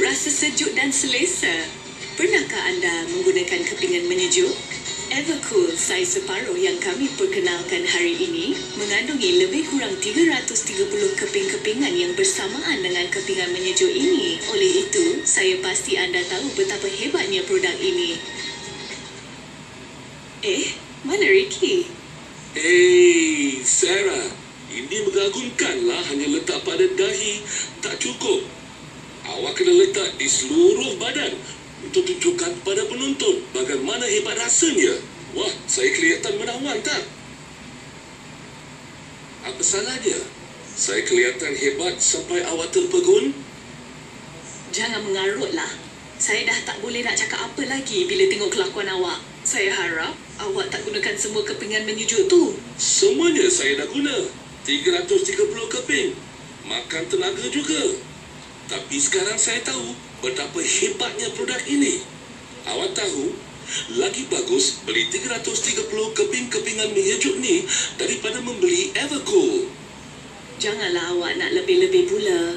rasa sejuk dan selesa. Pernahkah anda menggunakan kepingan menyejuk? Evercool saiz separuh yang kami perkenalkan hari ini mengandungi lebih kurang 330 keping-kepingan yang bersamaan dengan kepingan menyejuk ini. Oleh itu, saya pasti anda tahu betapa hebatnya produk ini. Mana Ricky? Sarah, ini mengagumkanlah, hanya letak pada dahi tak cukup. Awak kena letak di seluruh badan untuk tunjukkan kepada penonton bagaimana hebat rasanya. Wah, saya kelihatan menawan tak? Apa salahnya? Saya kelihatan hebat sampai awak terpegun? Jangan mengarutlah. Saya dah tak boleh nak cakap apa lagi bila tengok kelakuan awak. Saya harap awak tak gunakan semua kepingan menyejuk tu. Semuanya saya dah guna. 330 keping. Makan tenaga juga. Tapi sekarang saya tahu betapa hebatnya produk ini. Awak tahu, lagi bagus beli 330 keping-kepingan menyejuk ni daripada membeli Evercool. Janganlah awak nak lebih-lebih pula.